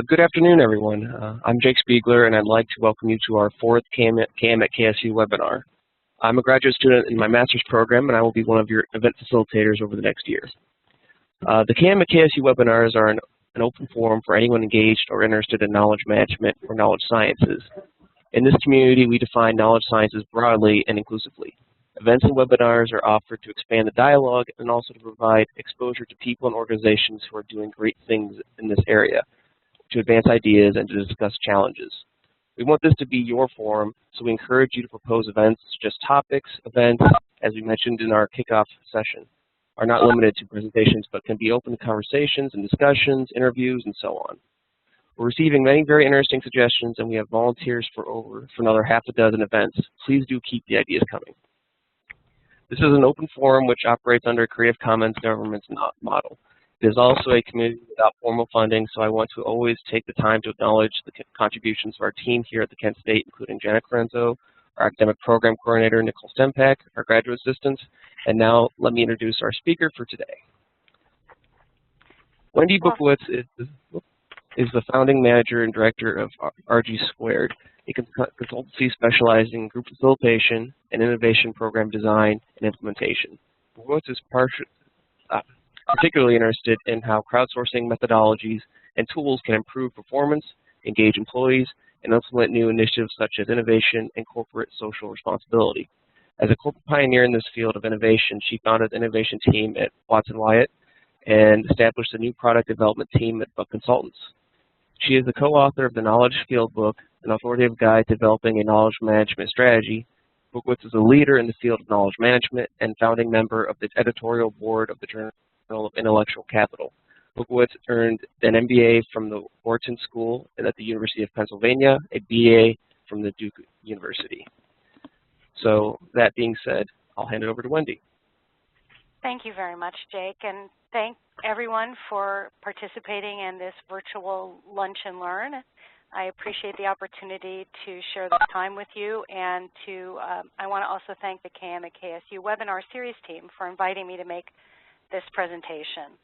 Good afternoon, everyone. I'm Jake Spiegler, and I'd like to welcome you to our fourth KM KSU webinar. I'm a graduate student in my master's program, and I will be one of your event facilitators over the next year. The KM KSU webinars are an open forum for anyone engaged or interested in knowledge management or knowledge sciences. In this community, we define knowledge sciences broadly and inclusively. Events and webinars are offered to expand the dialogue and also to provide exposure to people and organizations who are doing great things in this area, to advance ideas and to discuss challenges. We want this to be your forum, so we encourage you to propose events. Just topics. Events, as we mentioned in our kickoff session, are not limited to presentations, but can be open to conversations and discussions, interviews, and so on. We're receiving many very interesting suggestions, and we have volunteers for another half a dozen events. Please do keep the ideas coming. This is an open forum which operates under a Creative Commons governance model. It is also a community without formal funding, so I want to always take the time to acknowledge the contributions of our team here at the Kent State, including Janet Corenzo, our academic program coordinator, Nicole Stempak, our graduate assistants, and now let me introduce our speaker for today. Wendi Bukowitz is the founding manager and director of Allergies, a consultancy specializing in group facilitation and innovation program design and implementation. Bukowitz is particularly interested in how crowdsourcing methodologies and tools can improve performance, engage employees, and implement new initiatives such as innovation and corporate social responsibility. As a corporate pioneer in this field of innovation, she founded the innovation team at Watson Wyatt and established a new product development team at Buck Consultants. She is the co-author of the Knowledge Field Book, an authoritative guide to developing a knowledge management strategy. Bukowitz is a leader in the field of knowledge management and founding member of the editorial board of the Journal of Intellectual Capital. Bukowitz earned an MBA from the Wharton School at the University of Pennsylvania, a BA from the Duke University. So that being said, I'll hand it over to Wendi. Thank you very much, Jake, and thank everyone for participating in this virtual Lunch and Learn. I appreciate the opportunity to share this time with you, and I want to also thank the KM KSU webinar series team for inviting me to make this presentation.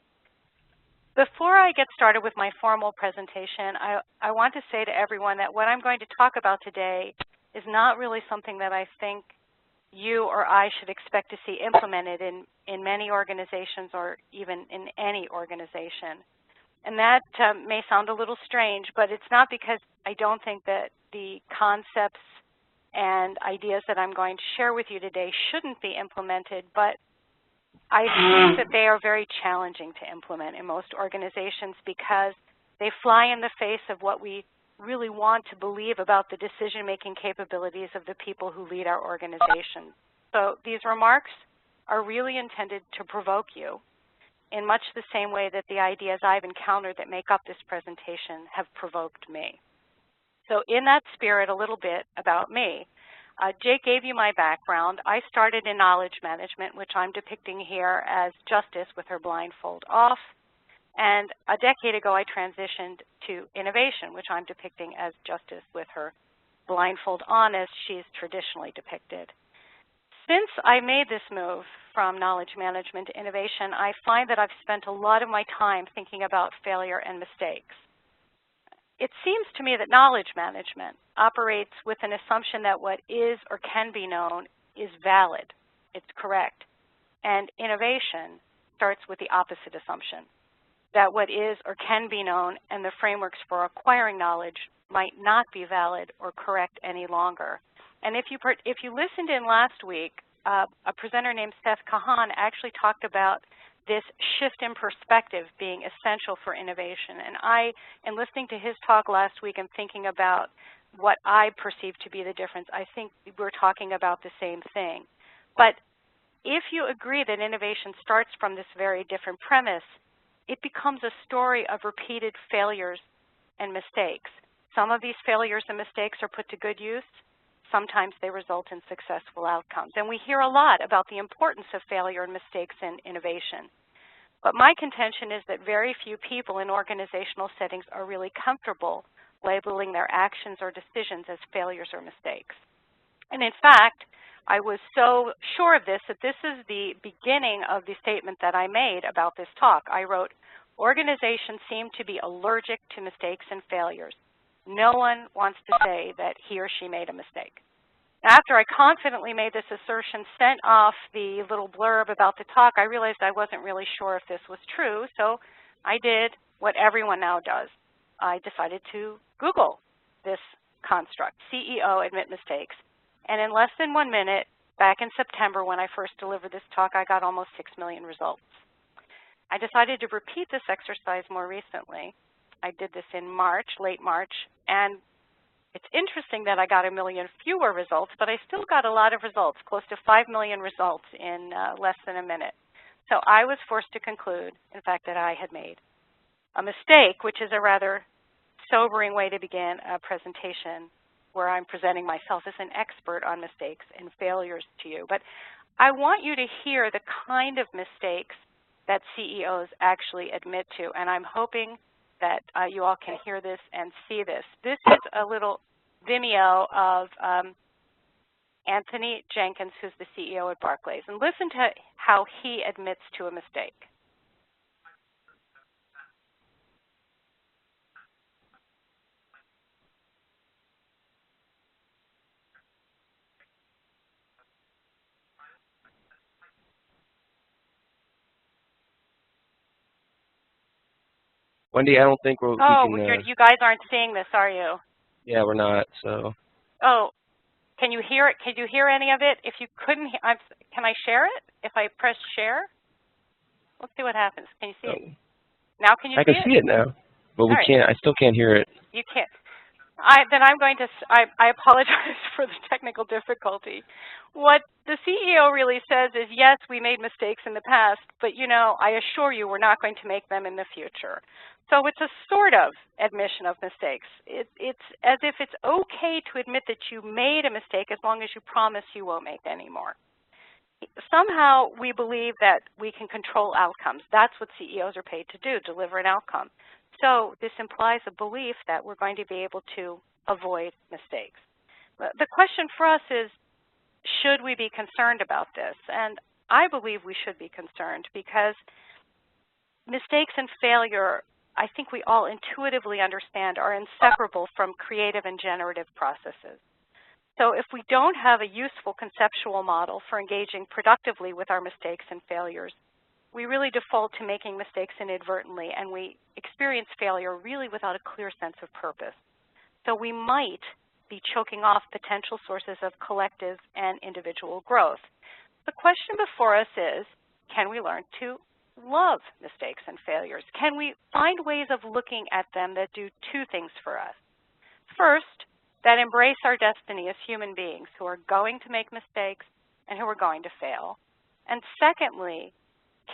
Before I get started with my formal presentation, I want to say to everyone that what I'm going to talk about today is not really something that I think you or I should expect to see implemented in many organizations or even in any organization. And that may sound a little strange, but it's not because I don't think that the concepts and ideas that I'm going to share with you today shouldn't be implemented, but I think that they are very challenging to implement in most organizations because they fly in the face of what we really want to believe about the decision-making capabilities of the people who lead our organizations. So these remarks are really intended to provoke you in much the same way that the ideas I've encountered that make up this presentation have provoked me. So in that spirit, a little bit about me. Jake gave you my background. I started in knowledge management, which I'm depicting here as Justice with her blindfold off. And a decade ago, I transitioned to innovation, which I'm depicting as Justice with her blindfold on, as she's traditionally depicted. Since I made this move from knowledge management to innovation, I find that I've spent a lot of my time thinking about failure and mistakes. It seems to me that knowledge management operates with an assumption that what is or can be known is valid, it's correct. And innovation starts with the opposite assumption, that what is or can be known and the frameworks for acquiring knowledge might not be valid or correct any longer. And if you listened in last week, a presenter named Seth Kahan actually talked about this shift in perspective being essential for innovation. And in listening to his talk last week and thinking about what I perceive to be the difference, I think we're talking about the same thing. But if you agree that innovation starts from this very different premise, it becomes a story of repeated failures and mistakes. Some of these failures and mistakes are put to good use. Sometimes they result in successful outcomes. And we hear a lot about the importance of failure and mistakes in innovation. But my contention is that very few people in organizational settings are really comfortable labeling their actions or decisions as failures or mistakes. And in fact, I was so sure of this that this is the beginning of the statement that I made about this talk. I wrote, Organizations seem to be allergic to mistakes and failures. No one wants to say that he or she made a mistake. After I confidently made this assertion, sent off the little blurb about the talk, I realized I wasn't really sure if this was true, so I did what everyone now does. I decided to Google this construct, CEO admit mistakes. And in less than 1 minute, back in September when I first delivered this talk, I got almost 6 million results. I decided to repeat this exercise more recently. I did this in March, late March, and it's interesting that I got 1 million fewer results, but I still got a lot of results, close to 5 million results in less than a minute. So I was forced to conclude, in fact, that I had made a mistake, which is a rather sobering way to begin a presentation where I'm presenting myself as an expert on mistakes and failures to you. But I want you to hear the kind of mistakes that CEOs actually admit to, and I'm hoping that you all can hear this and see this. This is a little Vimeo of Anthony Jenkins, who's the CEO at Barclays, and listen to how he admits to a mistake. Wendy, I don't think we can. You guys aren't seeing this, are you? Yeah, we're not. So. Oh, can you hear it? Can you hear any of it? If you couldn't, can I share it? If I press share, let's see what happens. Can you see it? Now can you see it? I can see it now, but we can't. I still can't hear it. You can't. Then I'm going to. I apologize for the technical difficulty. What the CEO really says is, yes, we made mistakes in the past, but you know, I assure you, we're not going to make them in the future. So it's a sort of admission of mistakes. It's as if it's okay to admit that you made a mistake as long as you promise you won't make any more. Somehow we believe that we can control outcomes. That's what CEOs are paid to do, deliver an outcome. So this implies a belief that we're going to be able to avoid mistakes. The question for us is, should we be concerned about this? And I believe we should be concerned because mistakes and failure, I think we all intuitively understand, are inseparable from creative and generative processes. So if we don't have a useful conceptual model for engaging productively with our mistakes and failures, we really default to making mistakes inadvertently, and we experience failure really without a clear sense of purpose. So we might be choking off potential sources of collective and individual growth. The question before us is, can we learn to love mistakes and failures? Can we find ways of looking at them that do two things for us? First, that embrace our destiny as human beings who are going to make mistakes and who are going to fail. And secondly,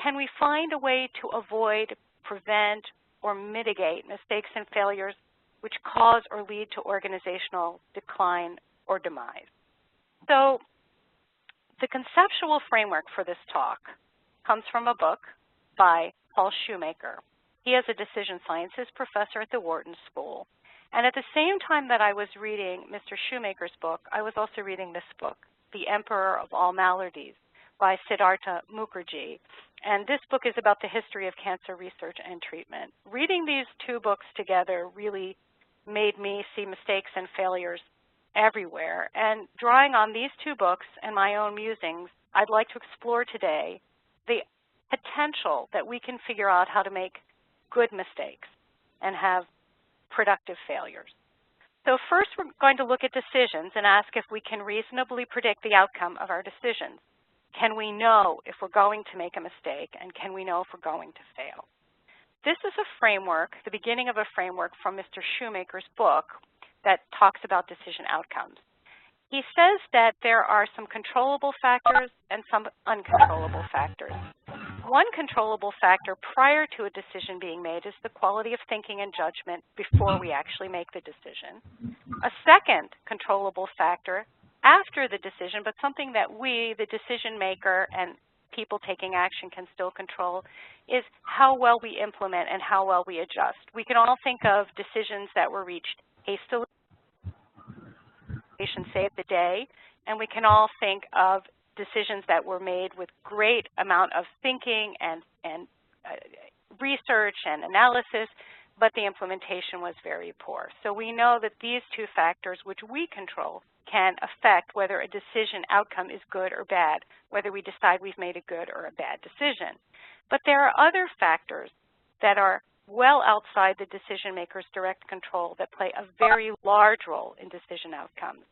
can we find a way to avoid, prevent, or mitigate mistakes and failures which cause or lead to organizational decline or demise? So the conceptual framework for this talk comes from a book by Paul Shoemaker. He is a decision sciences professor at the Wharton School. And at the same time that I was reading Mr. Shoemaker's book, I was also reading this book, The Emperor of All Maladies, by Siddhartha Mukherjee. And this book is about the history of cancer research and treatment. Reading these two books together really made me see mistakes and failures everywhere. And drawing on these two books and my own musings, I'd like to explore today the potential that we can figure out how to make good mistakes and have productive failures. So first, we're going to look at decisions and ask if we can reasonably predict the outcome of our decisions. Can we know if we're going to make a mistake, and can we know if we're going to fail? This is a framework, the beginning of a framework from Mr. Shoemaker's book that talks about decision outcomes. He says that there are some controllable factors and some uncontrollable factors. One controllable factor prior to a decision being made is the quality of thinking and judgment before we actually make the decision. A second controllable factor after the decision, but something that we, the decision maker, and people taking action can still control, is how well we implement and how well we adjust. We can all think of decisions that were reached hastily, saved the day, and we can all think of decisions that were made with great amount of thinking and research and analysis, but the implementation was very poor. So we know that these two factors, which we control, can affect whether a decision outcome is good or bad, whether we decide we've made a good or a bad decision. But there are other factors that are well outside the decision maker's direct control that play a very large role in decision outcomes.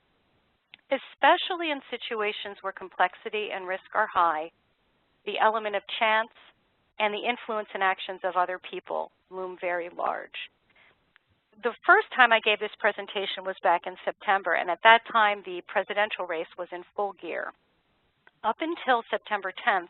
Especially in situations where complexity and risk are high, the element of chance and the influence and actions of other people loom very large. The first time I gave this presentation was back in September, and at that time the presidential race was in full gear. Up until September 10th,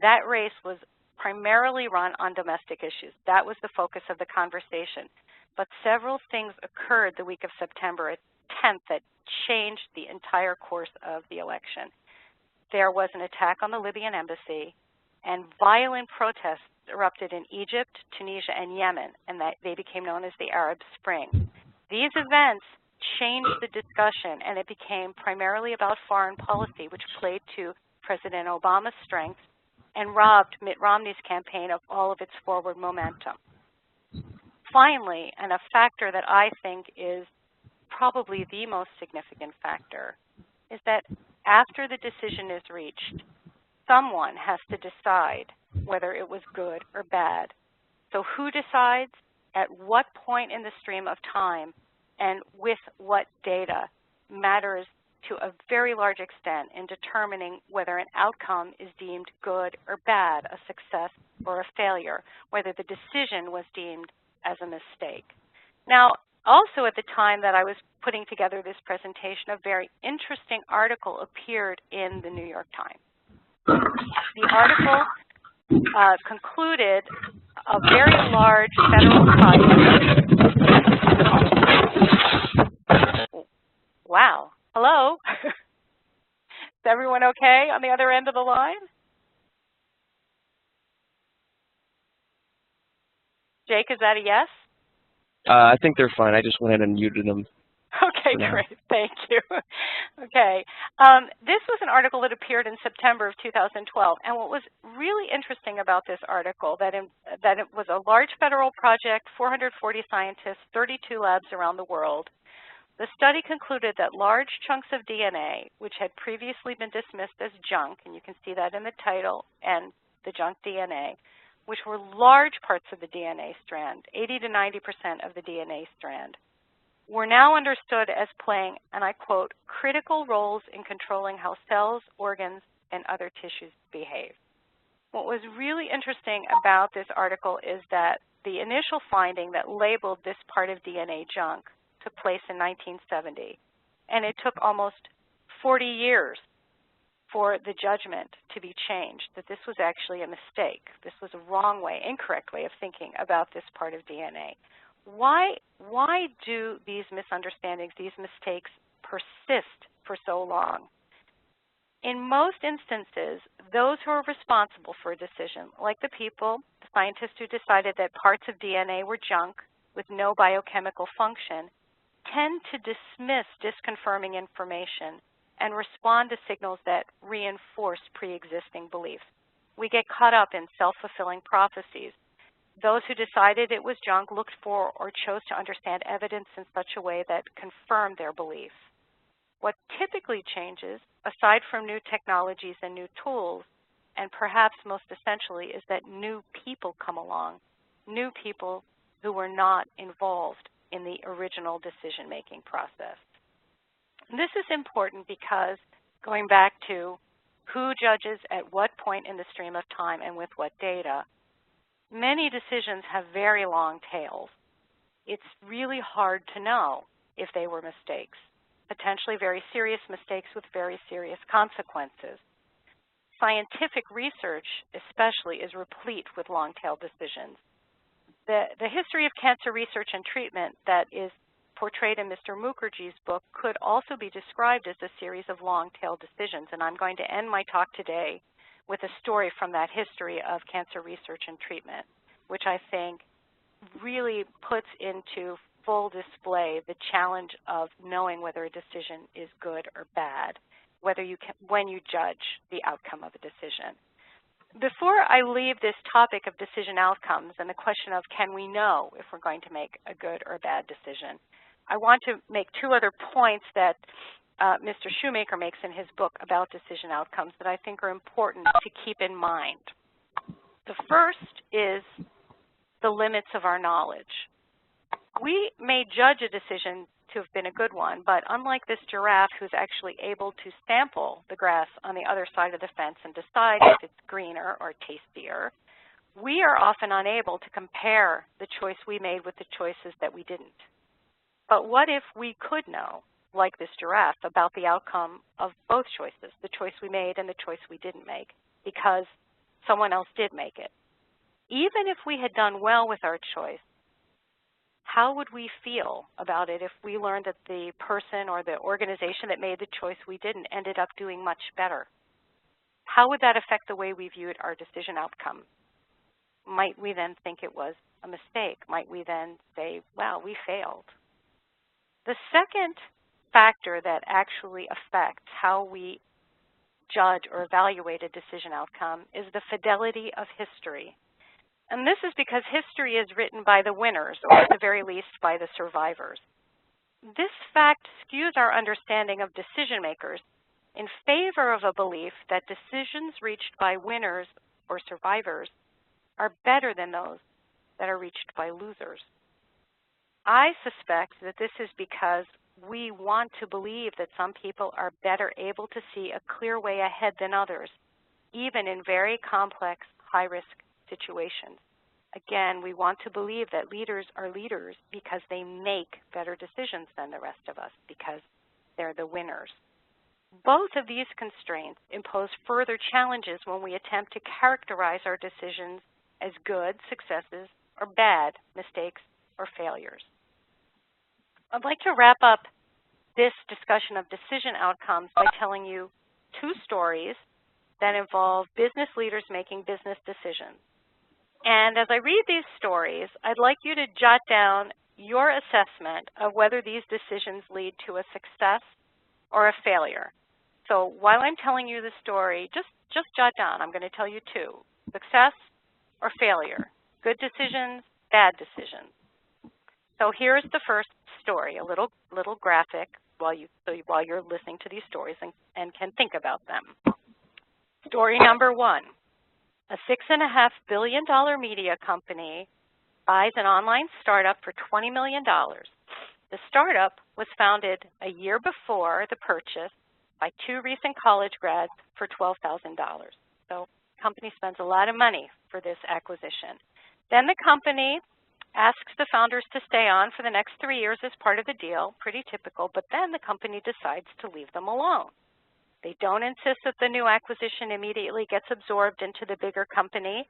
that race was primarily run on domestic issues. That was the focus of the conversation. But several things occurred the week of September 10th that changed the entire course of the election. There was an attack on the Libyan embassy, and violent protests erupted in Egypt, Tunisia, and Yemen, and they became known as the Arab Spring. These events changed the discussion, and it became primarily about foreign policy, which played to President Obama's strengths and robbed Mitt Romney's campaign of all of its forward momentum. Finally, and a factor that I think is probably the most significant factor, is that after the decision is reached, someone has to decide whether it was good or bad. So who decides, at what point in the stream of time, and with what data matters to a very large extent in determining whether an outcome is deemed good or bad, a success or a failure, whether the decision was deemed as a mistake. Now, also at the time that I was putting together this presentation, a very interesting article appeared in the New York Times. The article concluded a very large federal project. Wow. Hello? Is everyone okay on the other end of the line? Jake, is that a yes? I think they're fine. I just went ahead and muted them. Okay, great. Thank you. Okay. This was an article that appeared in September of 2012. And what was really interesting about this article, that it was a large federal project, 440 scientists, 32 labs around the world. The study concluded that large chunks of DNA, which had previously been dismissed as junk, and you can see that in the title, and the junk DNA, which were large parts of the DNA strand, 80 to 90% of the DNA strand, were now understood as playing, and I quote, critical roles in controlling how cells, organs, and other tissues behave. What was really interesting about this article is that the initial finding that labeled this part of DNA junk took place in 1970, and it took almost 40 years for the judgment to be changed, that this was actually a mistake. This was a wrong way, incorrect way of thinking about this part of DNA. Why do these misunderstandings, these mistakes persist for so long? In most instances, those who are responsible for a decision, like the people, the scientists who decided that parts of DNA were junk with no biochemical function, tend to dismiss disconfirming information and respond to signals that reinforce pre-existing beliefs. We get caught up in self-fulfilling prophecies. Those who decided it was junk looked for or chose to understand evidence in such a way that confirmed their belief. What typically changes, aside from new technologies and new tools, and perhaps most essentially, is that new people come along, new people who were not involved in the original decision-making process. And this is important because, going back to who judges at what point in the stream of time and with what data, many decisions have very long tails. It's really hard to know if they were mistakes, potentially very serious mistakes with very serious consequences. Scientific research, especially, is replete with long-tail decisions. The history of cancer research and treatment that is portrayed in Mr. Mukherjee's book could also be described as a series of long-tail decisions, and I'm going to end my talk today with a story from that history of cancer research and treatment, which I think really puts into full display the challenge of knowing whether a decision is good or bad, when you judge the outcome of a decision. Before I leave this topic of decision outcomes and the question of can we know if we're going to make a good or a bad decision, I want to make two other points that Mr. Shoemaker makes in his book about decision outcomes that I think are important to keep in mind. The first is the limits of our knowledge. We may judge a decision to have been a good one, but unlike this giraffe who's actually able to sample the grass on the other side of the fence and decide if it's greener or tastier, we are often unable to compare the choice we made with the choices that we didn't. But what if we could know, like this giraffe, about the outcome of both choices, the choice we made and the choice we didn't make, because someone else did make it? Even if we had done well with our choice, how would we feel about it if we learned that the person or the organization that made the choice we didn't ended up doing much better? How would that affect the way we viewed our decision outcome? Might we then think it was a mistake? Might we then say, wow, we failed? The second factor that actually affects how we judge or evaluate a decision outcome is the fidelity of history. And this is because history is written by the winners, or at the very least by the survivors. This fact skews our understanding of decision makers in favor of a belief that decisions reached by winners or survivors are better than those that are reached by losers. I suspect that this is because we want to believe that some people are better able to see a clear way ahead than others, even in very complex, high-risk situations. Again, we want to believe that leaders are leaders because they make better decisions than the rest of us, because they're the winners. Both of these constraints impose further challenges when we attempt to characterize our decisions as good successes or bad mistakes or failures. I'd like to wrap up this discussion of decision outcomes by telling you two stories that involve business leaders making business decisions. And as I read these stories, I'd like you to jot down your assessment of whether these decisions lead to a success or a failure. So while I'm telling you the story, just jot down. I'm going to tell you two: success or failure, good decisions, bad decisions. So here's the first story, a little graphic while you're listening to these stories and can think about them. Story number one: a $6.5 billion media company buys an online startup for $20 million. The startup was founded a year before the purchase by two recent college grads for $12,000. So the company spends a lot of money for this acquisition. Then the company asks the founders to stay on for the next 3 years as part of the deal, pretty typical, but then the company decides to leave them alone. They don't insist that the new acquisition immediately gets absorbed into the bigger company,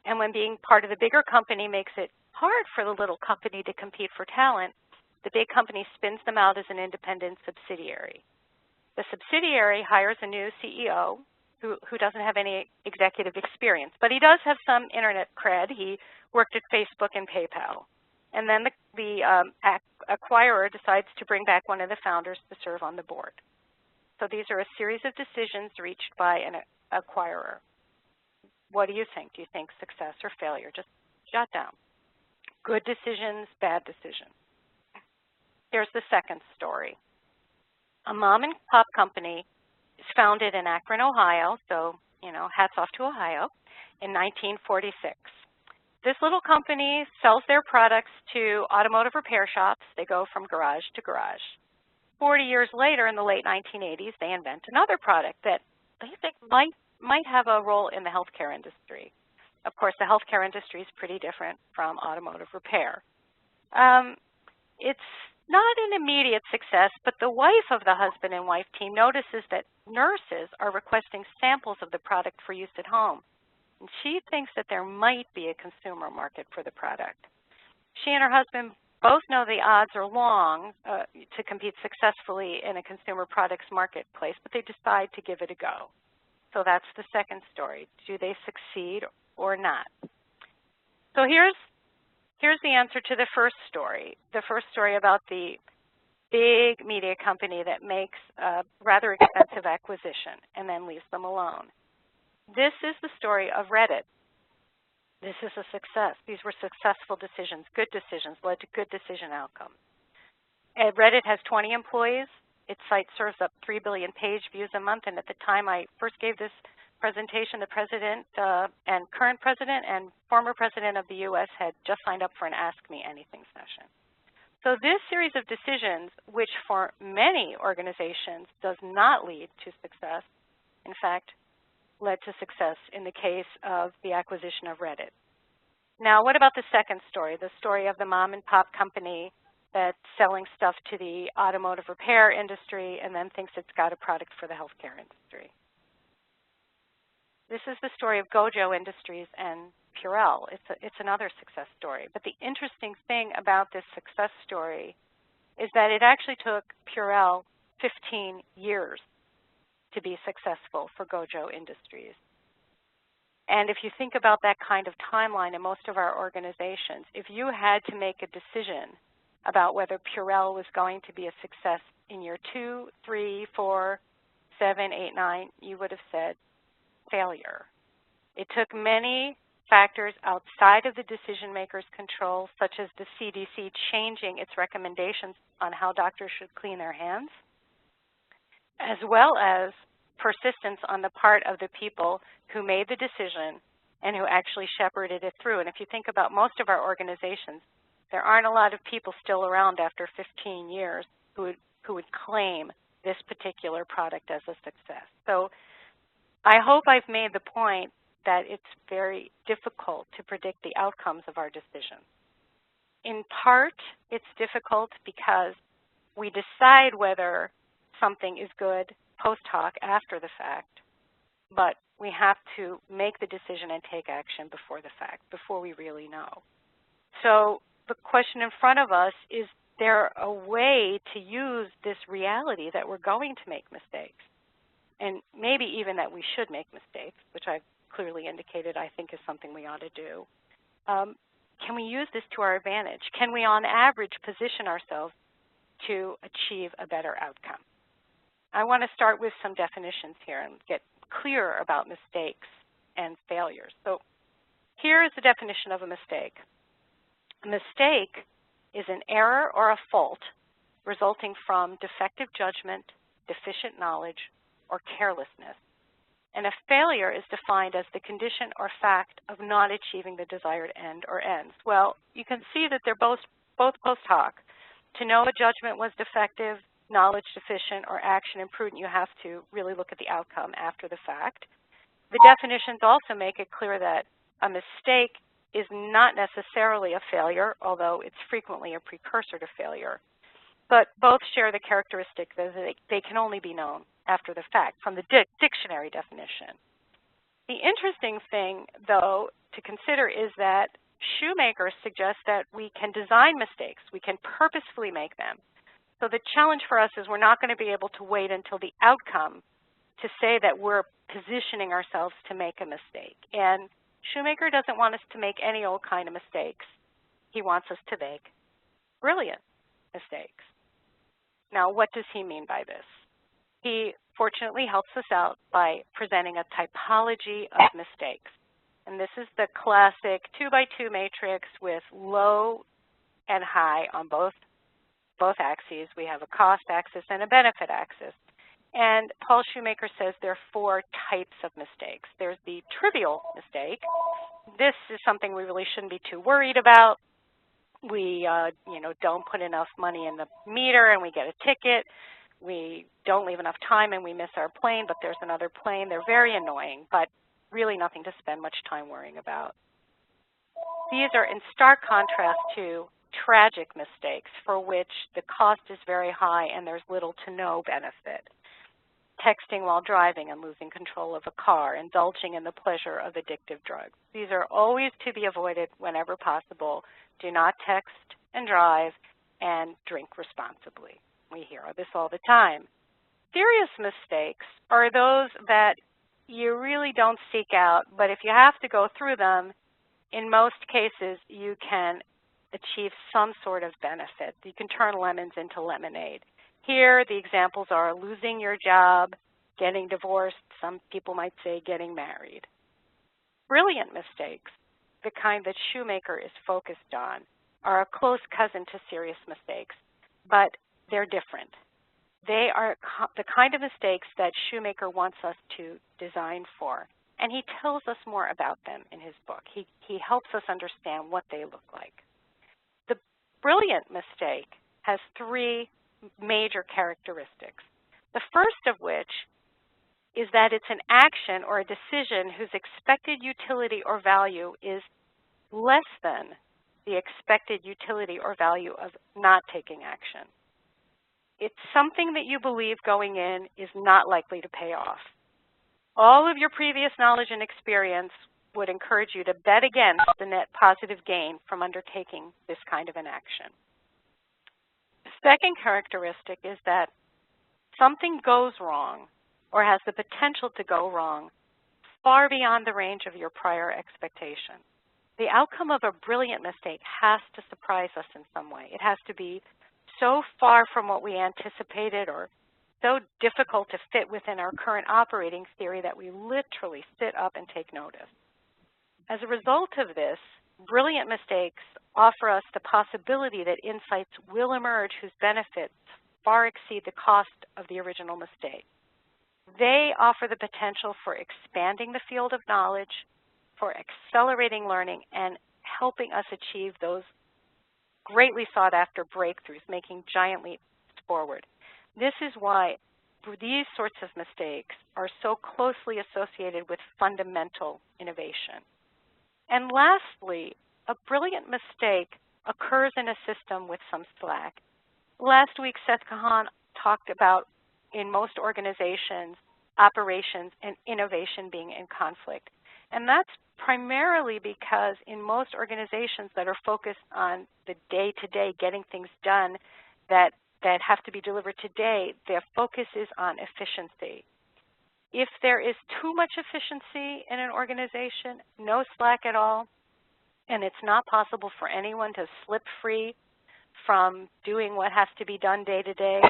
and when being part of the bigger company makes it hard for the little company to compete for talent, the big company spins them out as an independent subsidiary. The subsidiary hires a new CEO who doesn't have any executive experience, but he does have some internet cred. He worked at Facebook and PayPal. And then the acquirer decides to bring back one of the founders to serve on the board. So these are a series of decisions reached by an acquirer. What do you think? Do you think success or failure? Just jot down. Good decisions, bad decisions. Here's the second story. A mom and pop company is founded in Akron, Ohio, so, hats off to Ohio, in 1946. This little company sells their products to automotive repair shops. They go from garage to garage. 40 years later, in the late 1980s, they invent another product that they think might have a role in the healthcare industry. Of course, the healthcare industry is pretty different from automotive repair. It's not an immediate success, but the wife of the husband and wife team notices that nurses are requesting samples of the product for use at home. And she thinks that there might be a consumer market for the product. She and her husband both know the odds are long to compete successfully in a consumer products marketplace, but they decide to give it a go. So that's the second story. Do they succeed or not? So here's the answer to the first story about the big media company that makes a rather expensive acquisition and then leaves them alone. This is the story of Reddit. This is a success. These were successful decisions, good decisions, led to good decision outcomes. Reddit has 20 employees. Its site serves up 3 billion page views a month, and at the time I first gave this presentation, the president and current president and former president of the U.S. had just signed up for an Ask Me Anything session. So this series of decisions, which for many organizations does not lead to success, in fact, led to success in the case of the acquisition of Reddit. Now, what about the second story, the story of the mom and pop company that's selling stuff to the automotive repair industry and then thinks it's got a product for the healthcare industry? This is the story of Gojo Industries and Purell. It's another success story. But the interesting thing about this success story is that it actually took Purell 15 years to be successful for Gojo Industries. And if you think about that kind of timeline in most of our organizations, if you had to make a decision about whether Purell was going to be a success in year 2, 3, 4, 7, 8, 9, you would have said failure. It took many factors outside of the decision maker's control, such as the CDC changing its recommendations on how doctors should clean their hands, as well as persistence on the part of the people who made the decision and who actually shepherded it through. And if you think about most of our organizations, there aren't a lot of people still around after 15 years who would claim this particular product as a success. So I hope I've made the point that it's very difficult to predict the outcomes of our decisions. In part, it's difficult because we decide whether something is good post hoc after the fact, but we have to make the decision and take action before the fact, before we really know. So the question in front of us is there a way to use this reality that we're going to make mistakes, and maybe even that we should make mistakes, which I've clearly indicated I think is something we ought to do. Can we use this to our advantage? Can we, on average, position ourselves to achieve a better outcome? I want to start with some definitions here and get clear about mistakes and failures. So here is the definition of a mistake. A mistake is an error or a fault resulting from defective judgment, deficient knowledge, or carelessness. And a failure is defined as the condition or fact of not achieving the desired end or ends. Well, you can see that they're both post hoc. To know a judgment was defective, knowledge deficient, or action imprudent, you have to really look at the outcome after the fact. The definitions also make it clear that a mistake is not necessarily a failure, although it's frequently a precursor to failure. But both share the characteristic that they can only be known after the fact from the dictionary definition. The interesting thing, though, to consider is that Shoemaker suggests that we can design mistakes. We can purposefully make them. So the challenge for us is we're not going to be able to wait until the outcome to say that we're positioning ourselves to make a mistake. And Shoemaker doesn't want us to make any old kind of mistakes. He wants us to make brilliant mistakes. Now, what does he mean by this? He fortunately helps us out by presenting a typology of mistakes. And this is the classic 2x2 matrix with low and high on both axes. We have a cost axis and a benefit axis. And Paul Shoemaker says there are 4 types of mistakes. There's the trivial mistake. This is something we really shouldn't be too worried about. We don't put enough money in the meter and we get a ticket. We don't leave enough time and we miss our plane, but there's another plane. They're very annoying, but really nothing to spend much time worrying about. These are in stark contrast to tragic mistakes for which the cost is very high and there's little to no benefit. Texting while driving and losing control of a car, indulging in the pleasure of addictive drugs. These are always to be avoided whenever possible. Do not text and drive and drink responsibly. We hear this all the time. Serious mistakes are those that you really don't seek out, but if you have to go through them, in most cases you can achieve some sort of benefit. You can turn lemons into lemonade. Here, the examples are losing your job, getting divorced, some people might say getting married. Brilliant mistakes, the kind that Shoemaker is focused on, are a close cousin to serious mistakes, but they're different. They are the kind of mistakes that Shoemaker wants us to design for, and he tells us more about them in his book. He helps us understand what they look like. The brilliant mistake has three major characteristics. The first of which is that it's an action or a decision whose expected utility or value is less than the expected utility or value of not taking action. It's something that you believe going in is not likely to pay off. All of your previous knowledge and experience would encourage you to bet against the net positive gain from undertaking this kind of an action. The second characteristic is that something goes wrong or has the potential to go wrong far beyond the range of your prior expectation. The outcome of a brilliant mistake has to surprise us in some way. It has to be so far from what we anticipated or so difficult to fit within our current operating theory that we literally sit up and take notice. As a result of this, brilliant mistakes offer us the possibility that insights will emerge whose benefits far exceed the cost of the original mistake. They offer the potential for expanding the field of knowledge, for accelerating learning, and helping us achieve those greatly sought after breakthroughs, making giant leaps forward. This is why these sorts of mistakes are so closely associated with fundamental innovation. And lastly, a brilliant mistake occurs in a system with some slack. Last week, Seth Kahan talked about, in most organizations, operations and innovation being in conflict. And that's primarily because in most organizations that are focused on the day-to-day getting things done that have to be delivered today, their focus is on efficiency. If there is too much efficiency in an organization, no slack at all, and it's not possible for anyone to slip free from doing what has to be done day to day,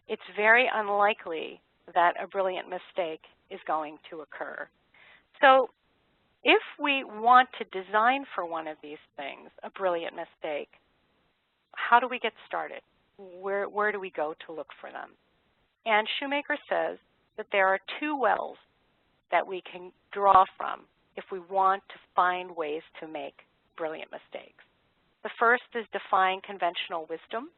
it's very unlikely that a brilliant mistake is going to occur. So if we want to design for one of these things, a brilliant mistake, how do we get started? Where do we go to look for them? And Shoemaker says that there are two wells that we can draw from if we want to find ways to make brilliant mistakes. The first is defying conventional wisdom,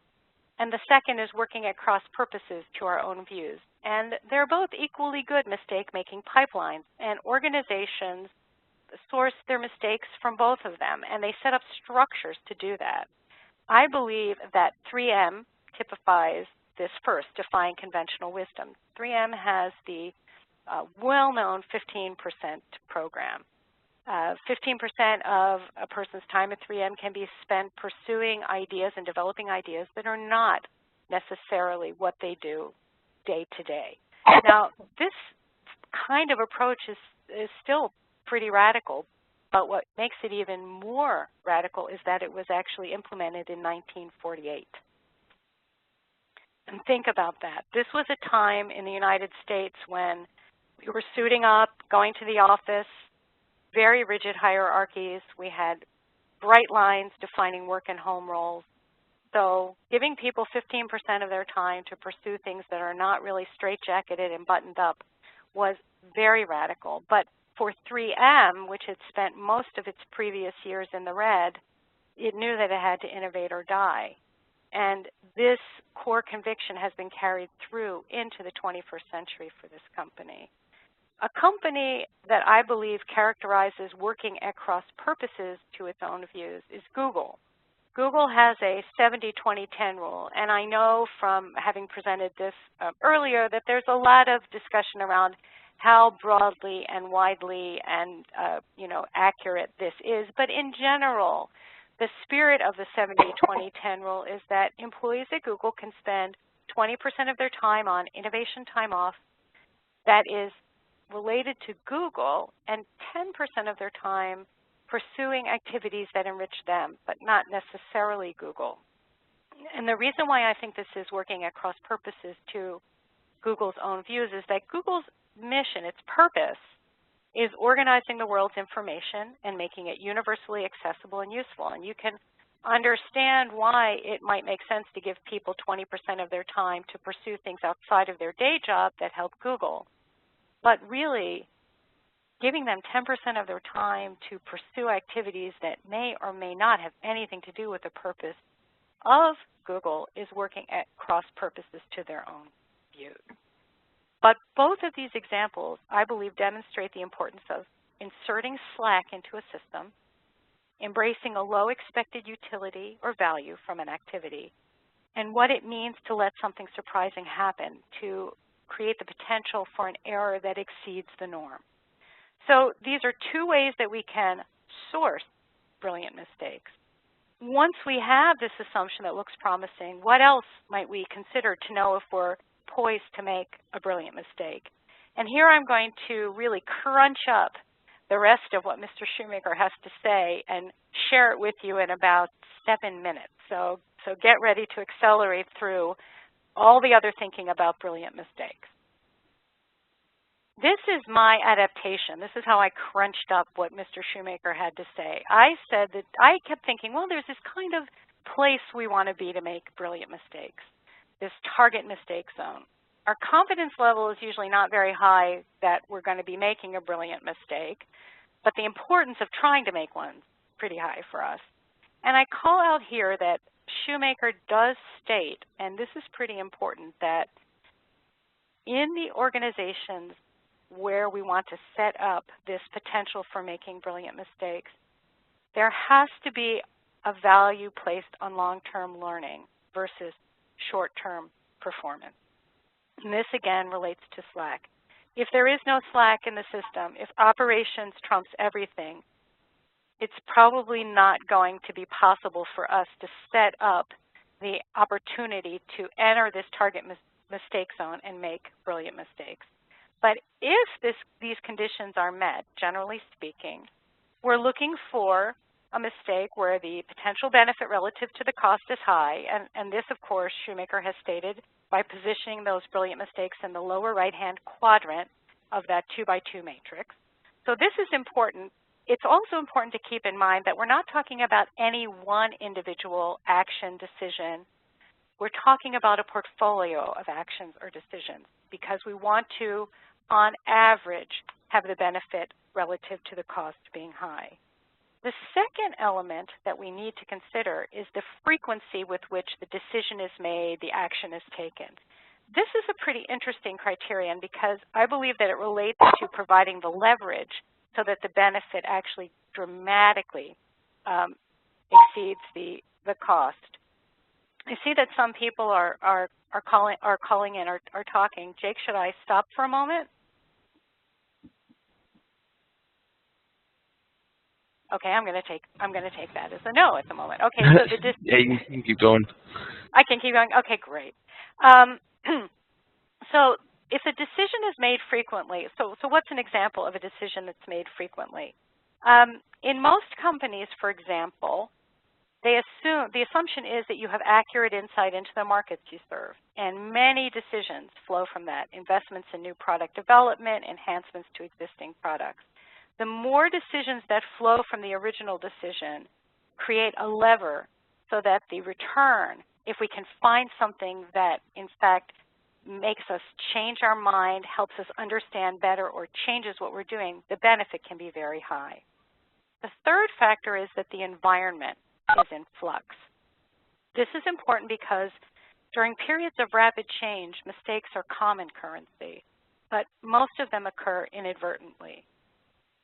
and the second is working at cross purposes to our own views. And they're both equally good mistake-making pipelines, and organizations source their mistakes from both of them, and they set up structures to do that. I believe that 3M typifies this first, defying conventional wisdom. 3M has the well-known 15% program. 15% of a person's time at 3M can be spent pursuing ideas and developing ideas that are not necessarily what they do day to day. Now, this kind of approach is still pretty radical, but what makes it even more radical is that it was actually implemented in 1948. And think about that. This was a time in the United States when we were suiting up, going to the office, very rigid hierarchies. We had bright lines defining work and home roles. So giving people 15% of their time to pursue things that are not really straitjacketed and buttoned up was very radical. But for 3M, which had spent most of its previous years in the red, it knew that it had to innovate or die. And this core conviction has been carried through into the 21st century for this company. A company that I believe characterizes working at cross purposes to its own views is Google. Google has a 70-20-10 rule, and I know from having presented this earlier that there's a lot of discussion around how broadly and widely and accurate this is. But in general, the spirit of the 70-20-10 rule is that employees at Google can spend 20% of their time on innovation time off that is related to Google, and 10% of their time pursuing activities that enrich them, but not necessarily Google. And the reason why I think this is working at cross purposes to Google's own views is that Google's mission, its purpose, is organizing the world's information and making it universally accessible and useful. And you can understand why it might make sense to give people 20% of their time to pursue things outside of their day job that help Google. But really, giving them 10% of their time to pursue activities that may or may not have anything to do with the purpose of Google is working at cross purposes to their own views. But both of these examples, I believe, demonstrate the importance of inserting Slack into a system, embracing a low expected utility or value from an activity, and what it means to let something surprising happen to create the potential for an error that exceeds the norm. So these are two ways that we can source brilliant mistakes. Once we have this assumption that looks promising, what else might we consider to know if we're poised to make a brilliant mistake? And here I'm going to really crunch up the rest of what Mr. Shoemaker has to say and share it with you in about 7 minutes. So get ready to accelerate through all the other thinking about brilliant mistakes. This is my adaptation. This is how I crunched up what Mr. Shoemaker had to say. I said that I kept thinking, well, there's this kind of place we want to be to make brilliant mistakes, this target mistake zone. Our confidence level is usually not very high that we're going to be making a brilliant mistake, but the importance of trying to make one is pretty high for us. And I call out here that Shoemaker does state, and this is pretty important, that in the organizations where we want to set up this potential for making brilliant mistakes, there has to be a value placed on long-term learning versus short-term performance. And this, again, relates to Slack. If there is no Slack in the system, if operations trumps everything, it's probably not going to be possible for us to set up the opportunity to enter this target mistake zone and make brilliant mistakes. But if these conditions are met, generally speaking, we're looking for a mistake where the potential benefit relative to the cost is high, and this, of course, Shoemaker has stated by positioning those brilliant mistakes in the lower right-hand quadrant of that 2x2 matrix. So this is important. It's also important to keep in mind that we're not talking about any one individual action decision. We're talking about a portfolio of actions or decisions because we want to, on average, have the benefit relative to the cost being high. The second element that we need to consider is the frequency with which the decision is made, the action is taken. This is a pretty interesting criterion because I believe that it relates to providing the leverage so that the benefit actually dramatically exceeds the cost. I see that some people are calling in, are talking. Jake, should I stop for a moment? Okay, I'm going to take that as a no at the moment. Okay, so the yeah, you can keep going. I can keep going. Okay, great. So if a decision is made frequently, so what's an example of a decision that's made frequently? In most companies, for example, the assumption is that you have accurate insight into the markets you serve, and many decisions flow from that: investments in new product development, enhancements to existing products. The more decisions that flow from the original decision create a lever so that the return, if we can find something that in fact makes us change our mind, helps us understand better, or changes what we're doing, the benefit can be very high. The third factor is that the environment is in flux. This is important because during periods of rapid change, mistakes are common currency, but most of them occur inadvertently.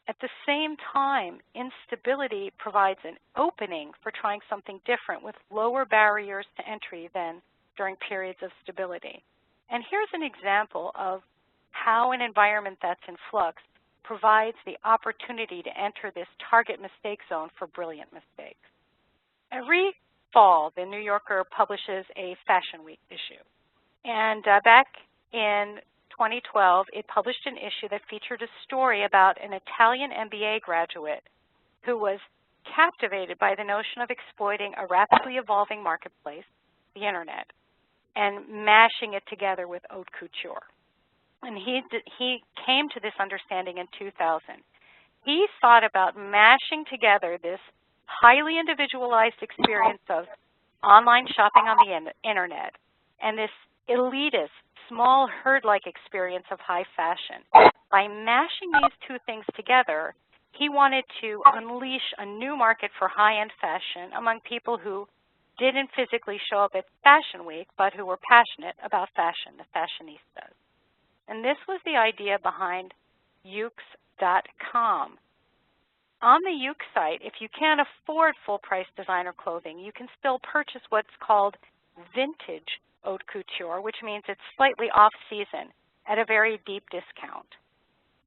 At the same time, instability provides an opening for trying something different with lower barriers to entry than during periods of stability. And here's an example of how an environment that's in flux provides the opportunity to enter this target mistake zone for brilliant mistakes. Every fall, the New Yorker publishes a Fashion Week issue. And back in 2012, it published an issue that featured a story about an Italian MBA graduate who was captivated by the notion of exploiting a rapidly evolving marketplace, the Internet, and mashing it together with haute couture. And he came to this understanding in 2000. He thought about mashing together this highly individualized experience of online shopping on the internet and this elitist, small herd-like experience of high fashion. By mashing these two things together, he wanted to unleash a new market for high-end fashion among people who didn't physically show up at Fashion Week, but who were passionate about fashion, the fashionistas. And this was the idea behind Yoox.com. On the Yoox site, if you can't afford full-price designer clothing, you can still purchase what's called vintage haute couture, which means it's slightly off-season at a very deep discount.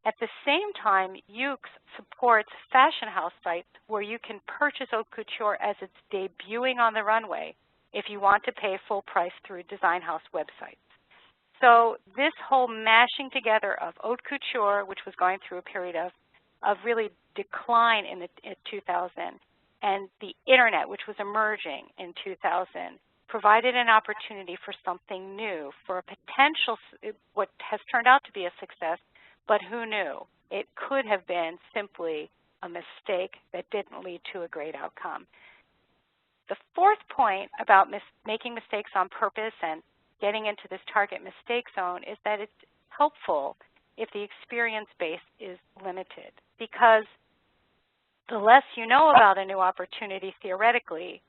At the same time, Yoox supports fashion house sites where you can purchase haute couture as it's debuting on the runway if you want to pay full price through design house websites. So this whole mashing together of haute couture, which was going through a period of really decline in 2000, and the internet, which was emerging in 2000, provided an opportunity for something new, for a potential, what has turned out to be a success, but who knew? It could have been simply a mistake that didn't lead to a great outcome. The fourth point about making mistakes on purpose and getting into this target mistake zone is that it's helpful if the experience base is limited, because the less you know about a new opportunity theoretically,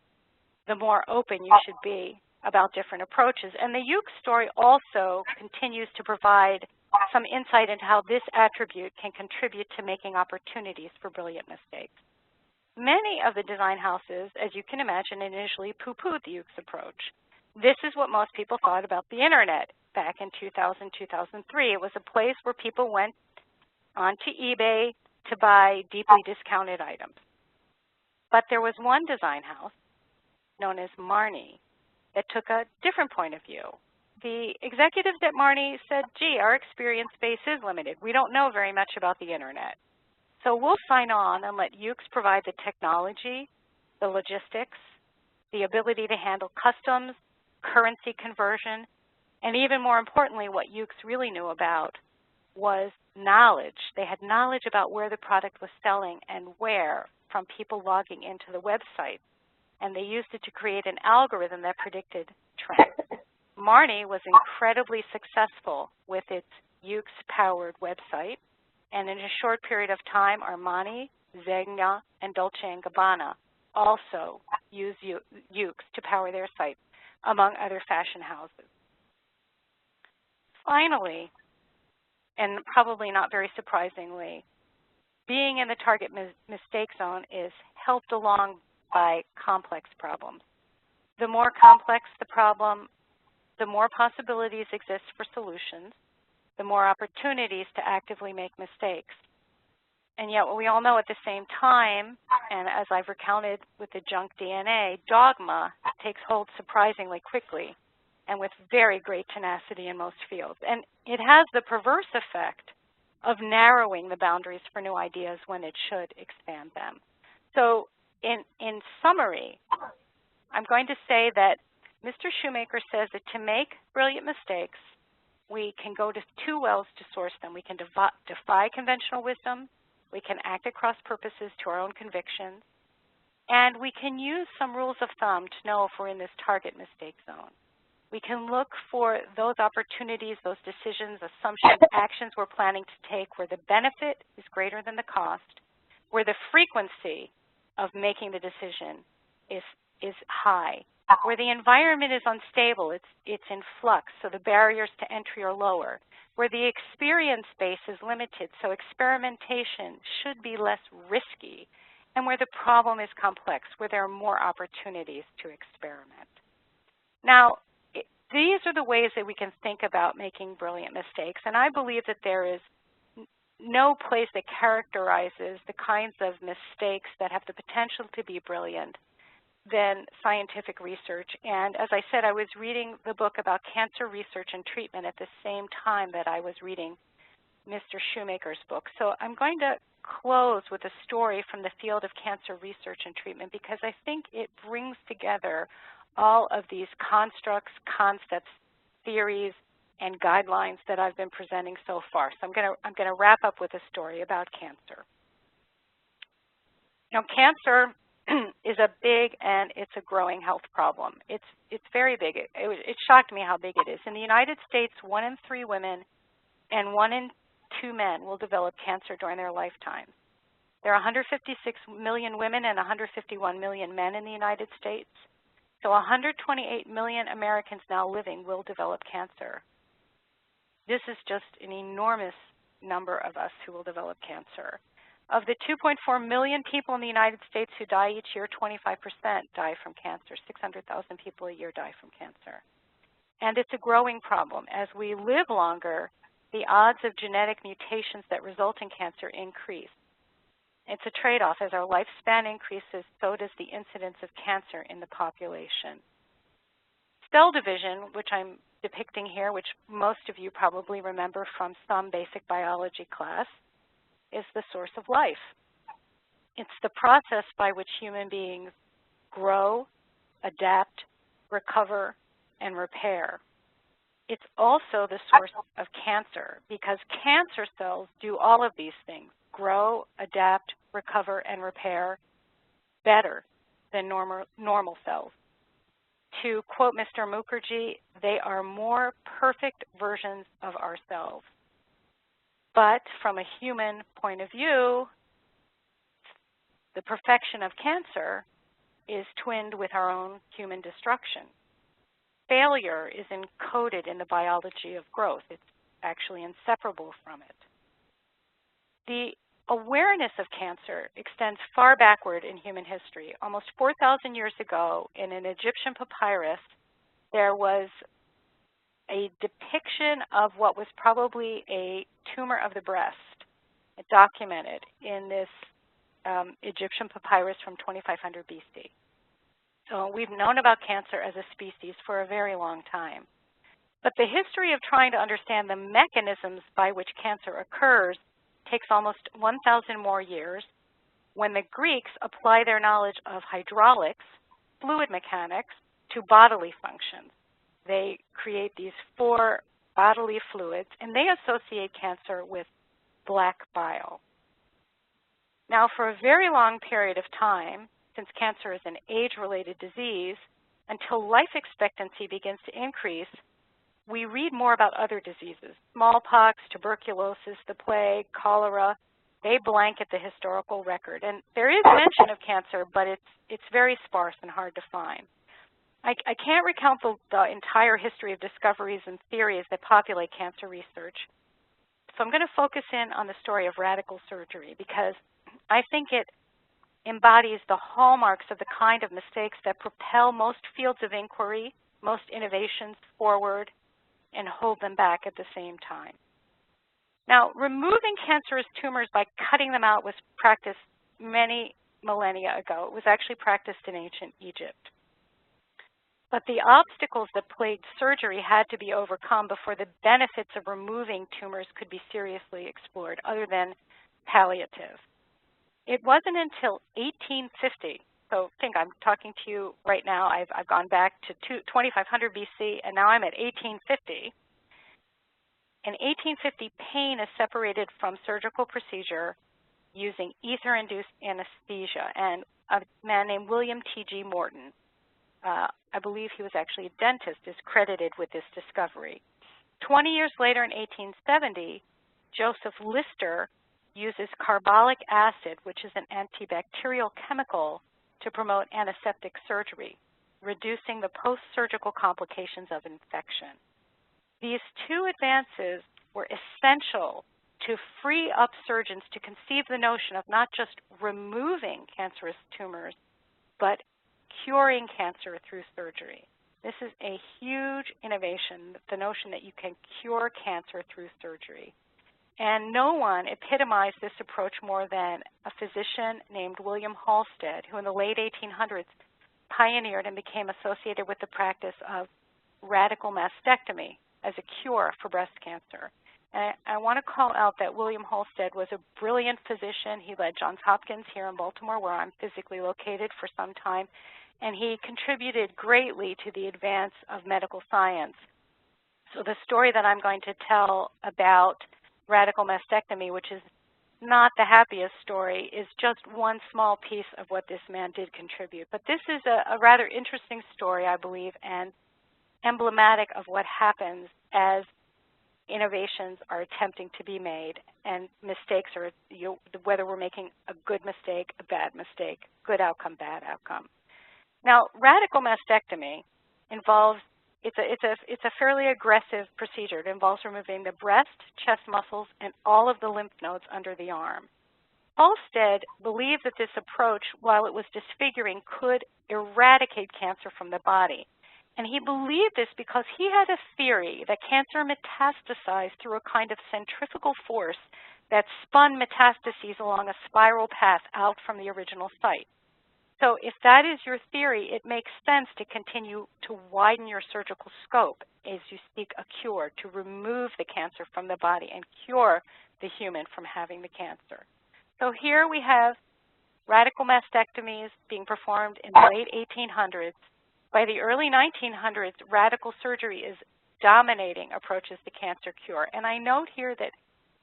the more open you should be about different approaches. And the Yoox story also continues to provide some insight into how this attribute can contribute to making opportunities for brilliant mistakes. Many of the design houses, as you can imagine, initially poo-pooed the Yoox approach. This is what most people thought about the internet back in 2000, 2003. It was a place where people went onto eBay to buy deeply discounted items. But there was one design house, known as Marni, that took a different point of view. The executives at Marni said, gee, our experience base is limited. We don't know very much about the internet. So we'll sign on and let Yoox provide the technology, the logistics, the ability to handle customs, currency conversion, and even more importantly, what Yoox really knew about was knowledge. They had knowledge about where the product was selling and where from people logging into the website. And they used it to create an algorithm that predicted trends. Marni was incredibly successful with its Yoox-powered website. And in a short period of time, Armani, Zegna, and Dolce & Gabbana also use Yoox to power their sites, among other fashion houses. Finally, and probably not very surprisingly, being in the target mistake zone is helped along by complex problems. The more complex the problem, the more possibilities exist for solutions, the more opportunities to actively make mistakes. And yet what we all know at the same time, and as I've recounted with the junk DNA, dogma takes hold surprisingly quickly and with very great tenacity in most fields. And it has the perverse effect of narrowing the boundaries for new ideas when it should expand them. So in summary, I'm going to say that Mr. Shoemaker says that to make brilliant mistakes, we can go to two wells to source them. We can defy conventional wisdom, we can act across purposes to our own convictions, and we can use some rules of thumb to know if we're in this target mistake zone. We can look for those opportunities, those decisions, assumptions, actions we're planning to take where the benefit is greater than the cost, where the frequency of making the decision is high, where the environment is unstable, it's in flux, so the barriers to entry are lower, where the experience base is limited, so experimentation should be less risky, and where the problem is complex, where there are more opportunities to experiment. Now, these are the ways that we can think about making brilliant mistakes, and I believe that there is no place that characterizes the kinds of mistakes that have the potential to be brilliant than scientific research. And as I said, I was reading the book about cancer research and treatment at the same time that I was reading Mr. Shoemaker's book. So I'm going to close with a story from the field of cancer research and treatment because I think it brings together all of these constructs, concepts, theories, and guidelines that I've been presenting so far. So I'm going to wrap up with a story about cancer. Now, cancer is a big and it's a growing health problem. It's very big. It shocked me how big it is. In the United States, 1 in 3 women and 1 in 2 men will develop cancer during their lifetime. There are 156 million women and 151 million men in the United States. So 128 million Americans now living will develop cancer. This is just an enormous number of us who will develop cancer. Of the 2.4 million people in the United States who die each year, 25% die from cancer. 600,000 people a year die from cancer. And it's a growing problem. As we live longer, the odds of genetic mutations that result in cancer increase. It's a trade-off. As our lifespan increases, so does the incidence of cancer in the population. Cell division, which I'm depicting here, which most of you probably remember from some basic biology class, is the source of life. It's the process by which human beings grow, adapt, recover, and repair. It's also the source of cancer because cancer cells do all of these things: grow, adapt, recover, and repair better than normal cells. To quote Mr. Mukherjee, they are more perfect versions of ourselves. But from a human point of view, the perfection of cancer is twinned with our own human destruction. Failure is encoded in the biology of growth. It's actually inseparable from it. The awareness of cancer extends far backward in human history. Almost 4,000 years ago, in an Egyptian papyrus, there was a depiction of what was probably a tumor of the breast, documented in this Egyptian papyrus from 2500 BC. So we've known about cancer as a species for a very long time. But the history of trying to understand the mechanisms by which cancer occurs takes almost 1,000 more years, when the Greeks apply their knowledge of hydraulics, fluid mechanics, to bodily functions. They create these 4 bodily fluids, and they associate cancer with black bile. Now, for a very long period of time, since cancer is an age-related disease, until life expectancy begins to increase, we read more about other diseases: smallpox, tuberculosis, the plague, cholera. They blanket the historical record. And there is mention of cancer, but it's very sparse and hard to find. I can't recount the entire history of discoveries and theories that populate cancer research. So I'm going to focus in on the story of radical surgery because I think it embodies the hallmarks of the kind of mistakes that propel most fields of inquiry, most innovations forward, and hold them back at the same time. Now, removing cancerous tumors by cutting them out was practiced many millennia ago. It was actually practiced in ancient Egypt. But the obstacles that plagued surgery had to be overcome before the benefits of removing tumors could be seriously explored, other than palliative. It wasn't until 1850, so think I'm talking to you right now, I've gone back to 2500 BC, and now I'm at 1850. In 1850, pain is separated from surgical procedure using ether-induced anesthesia, and a man named William T.G. Morton, I believe he was actually a dentist, is credited with this discovery. 20 years later, in 1870, Joseph Lister uses carbolic acid, which is an antibacterial chemical, to promote antiseptic surgery, reducing the post-surgical complications of infection. These 2 advances were essential to free up surgeons to conceive the notion of not just removing cancerous tumors, but curing cancer through surgery. This is a huge innovation, the notion that you can cure cancer through surgery. And no one epitomized this approach more than a physician named William Halsted, who in the late 1800s pioneered and became associated with the practice of radical mastectomy as a cure for breast cancer. And I want to call out that William Halsted was a brilliant physician. He led Johns Hopkins here in Baltimore, where I'm physically located, for some time. and he contributed greatly to the advance of medical science. So the story that I'm going to tell about radical mastectomy, which is not the happiest story, is just one small piece of what this man did contribute. But this is a rather interesting story, I believe, and emblematic of what happens as innovations are attempting to be made and mistakes are, whether we're making a good mistake, a bad mistake, good outcome, bad outcome. Now, radical mastectomy involves, it's a fairly aggressive procedure. It involves removing the breast, chest muscles, and all of the lymph nodes under the arm. Halsted believed that this approach, while it was disfiguring, could eradicate cancer from the body. And he believed this because he had a theory that cancer metastasized through a kind of centrifugal force that spun metastases along a spiral path out from the original site. So if that is your theory, it makes sense to continue to widen your surgical scope as you seek a cure to remove the cancer from the body and cure the human from having the cancer. So here we have radical mastectomies being performed in the late 1800s. By the early 1900s, radical surgery is dominating approaches to cancer cure. And I note here that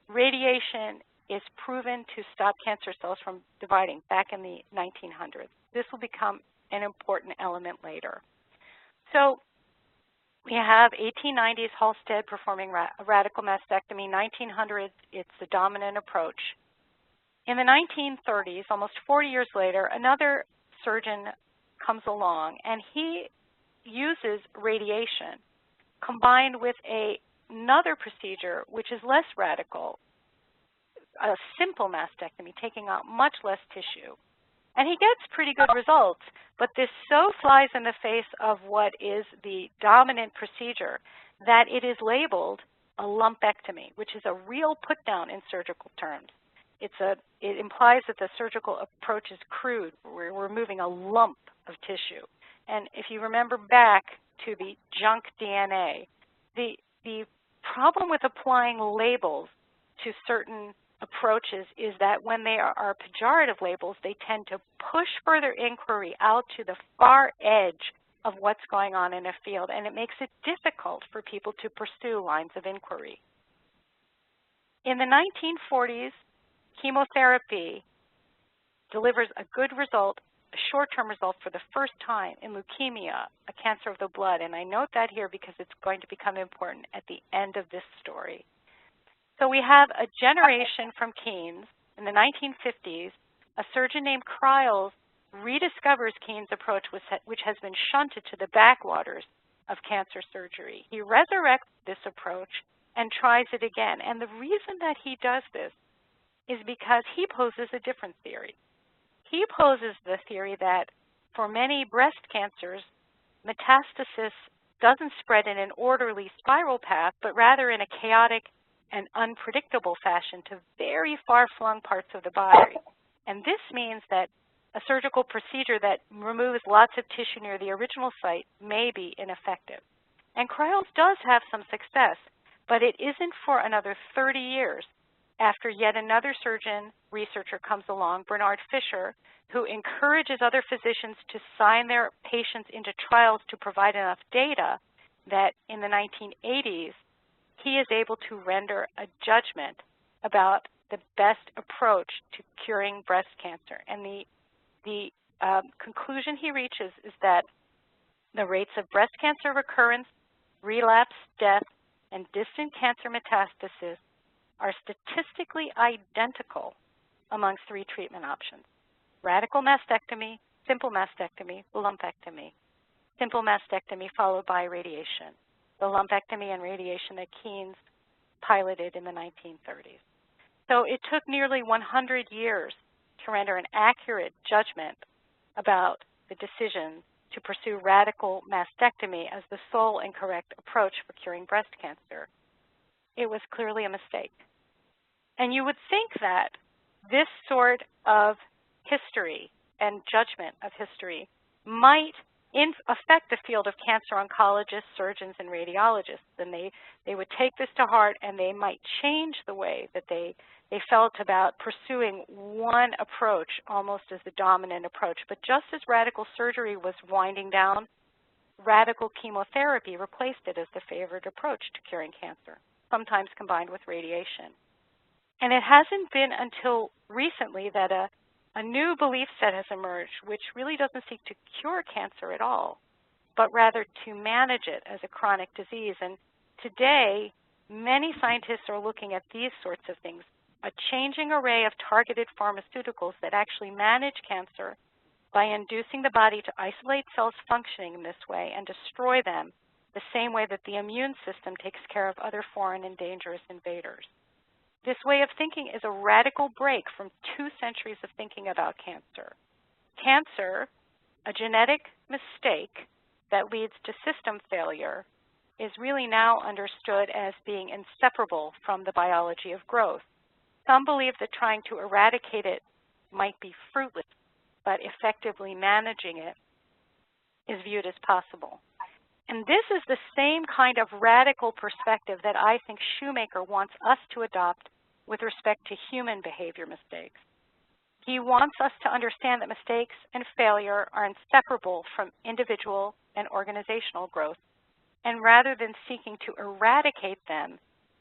radiation is proven to stop cancer cells from dividing back in the 1900s. This will become an important element later. So we have 1890s Halsted performing radical mastectomy. 1900s, it's the dominant approach. In the 1930s, almost 40 years later, another surgeon comes along, and he uses radiation combined with another procedure which is less radical, a simple mastectomy, taking out much less tissue. And he gets pretty good results, but this so flies in the face of what is the dominant procedure that it is labeled a lumpectomy, which is a real put-down in surgical terms. It implies that the surgical approach is crude. We're removing a lump of tissue. And if you remember back to the junk DNA, the problem with applying labels to certain approaches is that when they are pejorative labels, they tend to push further inquiry out to the far edge of what's going on in a field, and it makes it difficult for people to pursue lines of inquiry. In the 1940s, chemotherapy delivers a good result, a short-term result for the first time in leukemia, a cancer of the blood. And I note that here because it's going to become important at the end of this story. So we have a generation from Keynes in the 1950s. A surgeon named Kryles rediscovers Keynes' approach, which has been shunted to the backwaters of cancer surgery. He resurrects this approach and tries it again. And the reason that he does this is because he poses a different theory. He poses the theory that for many breast cancers, metastasis doesn't spread in an orderly spiral path, but rather in a chaotic and unpredictable fashion to very far-flung parts of the body. And this means that a surgical procedure that removes lots of tissue near the original site may be ineffective. And Kryles does have some success, but it isn't for another 30 years after yet another surgeon researcher comes along, Bernard Fisher, who encourages other physicians to sign their patients into trials to provide enough data that in the 1980s, he is able to render a judgment about the best approach to curing breast cancer. And the conclusion he reaches is that the rates of breast cancer recurrence, relapse, death, and distant cancer metastasis are statistically identical amongst three treatment options: radical mastectomy, simple mastectomy, lumpectomy. Simple mastectomy followed by radiation. The lumpectomy and radiation that Keynes piloted in the 1930s. So it took nearly 100 years to render an accurate judgment about the decision to pursue radical mastectomy as the sole and correct approach for curing breast cancer. It was clearly a mistake. And you would think that this sort of history and judgment of history might affect the field of cancer oncologists, surgeons, and radiologists. And they would take this to heart, and they might change the way that they they felt about pursuing one approach almost as the dominant approach. But just as radical surgery was winding down, radical chemotherapy replaced it as the favored approach to curing cancer, sometimes combined with radiation. And it hasn't been until recently that a new belief set has emerged, which really doesn't seek to cure cancer at all, but rather to manage it as a chronic disease. And today, many scientists are looking at these sorts of things, a changing array of targeted pharmaceuticals that actually manage cancer by inducing the body to isolate cells functioning in this way and destroy them the same way that the immune system takes care of other foreign and dangerous invaders. This way of thinking is a radical break from 2 centuries of thinking about cancer. Cancer, a genetic mistake that leads to system failure, is really now understood as being inseparable from the biology of growth. Some believe that trying to eradicate it might be fruitless, but effectively managing it is viewed as possible. And this is the same kind of radical perspective that I think Shoemaker wants us to adopt with respect to human behavior mistakes. He wants us to understand that mistakes and failure are inseparable from individual and organizational growth. And rather than seeking to eradicate them,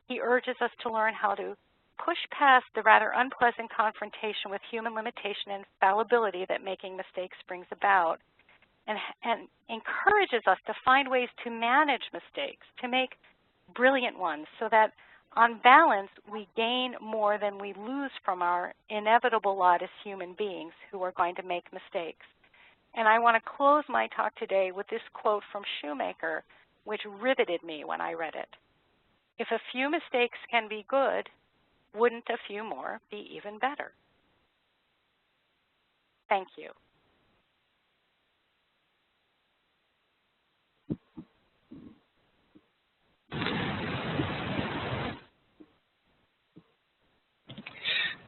he urges us to learn how to push past the rather unpleasant confrontation with human limitation and fallibility that making mistakes brings about, and encourages us to find ways to manage mistakes, to make brilliant ones, so that on balance we gain more than we lose from our inevitable lot as human beings who are going to make mistakes. And I want to close my talk today with this quote from Shoemaker, which riveted me when I read it. "If a few mistakes can be good, wouldn't a few more be even better?" Thank you.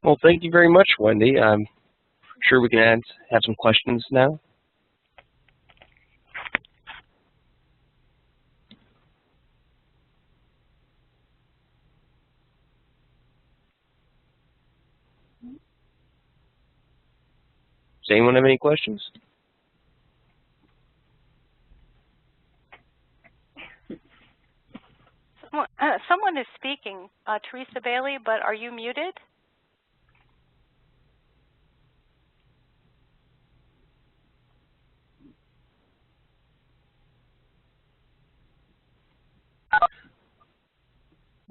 Well, thank you very much, Wendi. I'm sure we can have some questions now. Does anyone have any questions? Someone is speaking, Teresa Bailey, but are you muted?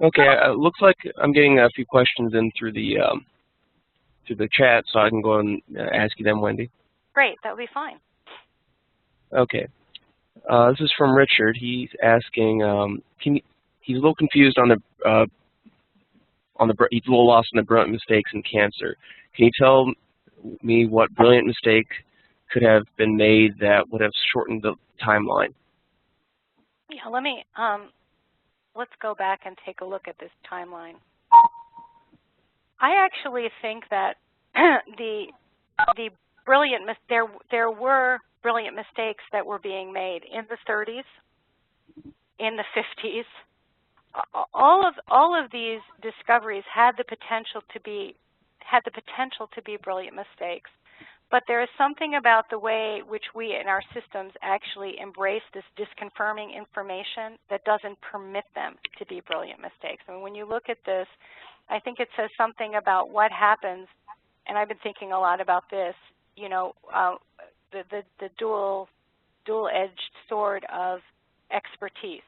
Okay, it looks like I'm getting a few questions in through the chat, so I can go and ask you them, Wendi. Great, that would be fine. Okay, this is from Richard. He's asking, he's a little confused on he's a little lost on the brilliant mistakes in cancer. Can you tell me what brilliant mistake could have been made that would have shortened the timeline? Yeah, let's go back and take a look at this timeline. I actually think that there were brilliant mistakes that were being made in the 30s, in the 50s. All of these discoveries had the potential to be brilliant mistakes. But there is something about the way which we in our systems actually embrace this disconfirming information that doesn't permit them to be brilliant mistakes. I mean, when you look at this, I think it says something about what happens, and I've been thinking a lot about this, you know, the dual-edged sword of expertise.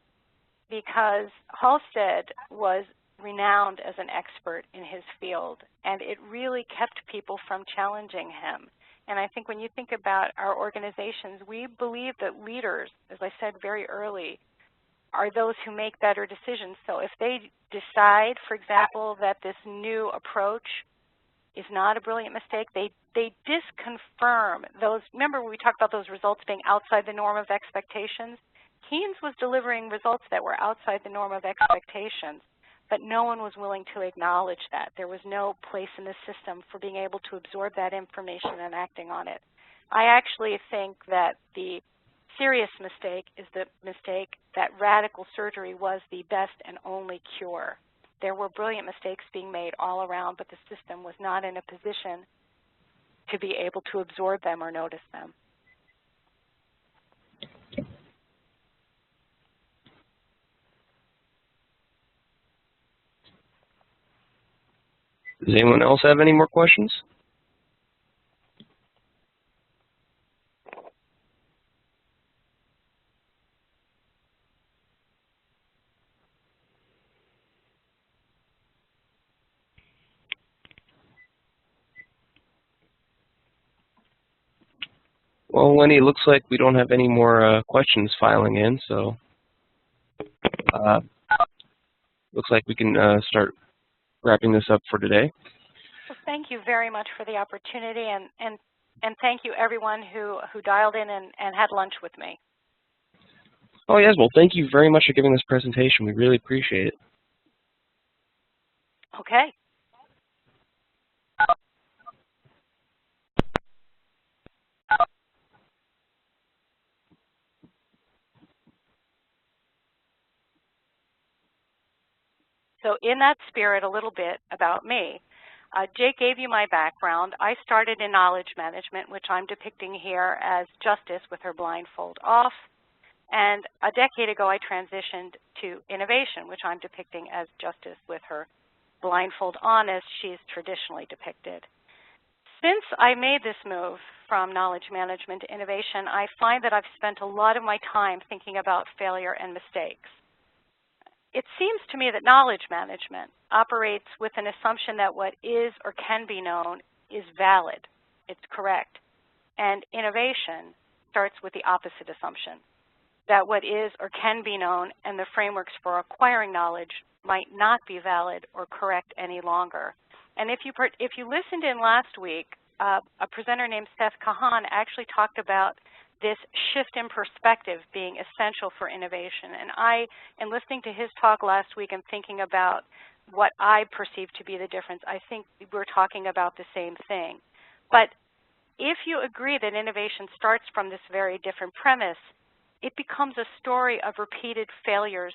Because Halstead was renowned as an expert in his field, and it really kept people from challenging him. And I think when you think about our organizations, we believe that leaders, as I said very early, are those who make better decisions. So if they decide, for example, that this new approach is not a brilliant mistake, they disconfirm those. Remember we talked about those results being outside the norm of expectations? Keynes was delivering results that were outside the norm of expectations, but no one was willing to acknowledge that. There was no place in the system for being able to absorb that information and acting on it. I actually think that the serious mistake is the mistake that radical surgery was the best and only cure. there were brilliant mistakes being made all around, but the system was not in a position to be able to absorb them or notice them. Does anyone else have any more questions? Well, Wendi, it looks like we don't have any more questions filing in, so looks like we can start wrapping this up for today. Well, thank you very much for the opportunity, and thank you everyone who dialed in and had lunch with me. Oh yes, well thank you very much for giving this presentation. We really appreciate it. Okay. So in that spirit, a little bit about me. Jake gave you my background. I started in knowledge management, which I'm depicting here as Justice with her blindfold off. And a decade ago, I transitioned to innovation, which I'm depicting as Justice with her blindfold on, as she's traditionally depicted. Since I made this move from knowledge management to innovation, I find that I've spent a lot of my time thinking about failure and mistakes. It seems to me that knowledge management operates with an assumption that what is or can be known is valid, it's correct. And innovation starts with the opposite assumption, that what is or can be known and the frameworks for acquiring knowledge might not be valid or correct any longer. And if you listened in last week, a presenter named Seth Kahan actually talked about this shift in perspective being essential for innovation. And in listening to his talk last week and thinking about what I perceive to be the difference, I think we're talking about the same thing. But if you agree that innovation starts from this very different premise, it becomes a story of repeated failures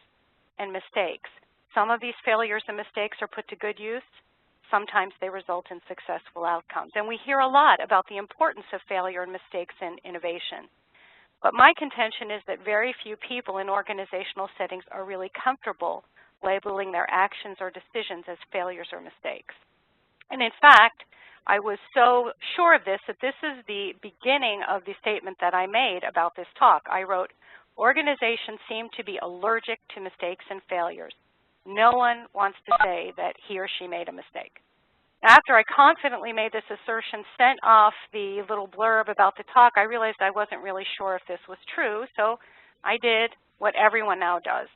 and mistakes. Some of these failures and mistakes are put to good use. Sometimes they result in successful outcomes. And we hear a lot about the importance of failure and mistakes in innovation. But my contention is that very few people in organizational settings are really comfortable labeling their actions or decisions as failures or mistakes. And in fact, I was so sure of this that this is the beginning of the statement that I made about this talk. I wrote, "Organizations seem to be allergic to mistakes and failures. No one wants to say that he or she made a mistake." After I confidently made this assertion, sent off the little blurb about the talk, I realized I wasn't really sure if this was true, so I did what everyone now does.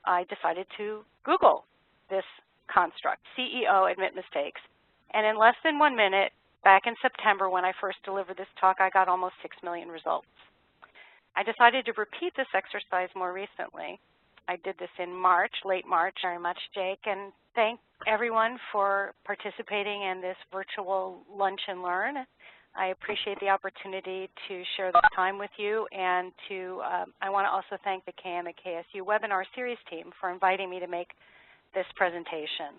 I decided to Google this construct, CEO admit mistakes. And in less than 1 minute, back in September when I first delivered this talk, I got almost 6 million results. I decided to repeat this exercise more recently. I did this in March, late March. Very much, Jake, and thank everyone for participating in this virtual lunch and learn. I appreciate the opportunity to share this time with you, and I want to also thank the KM KSU webinar series team for inviting me to make this presentation.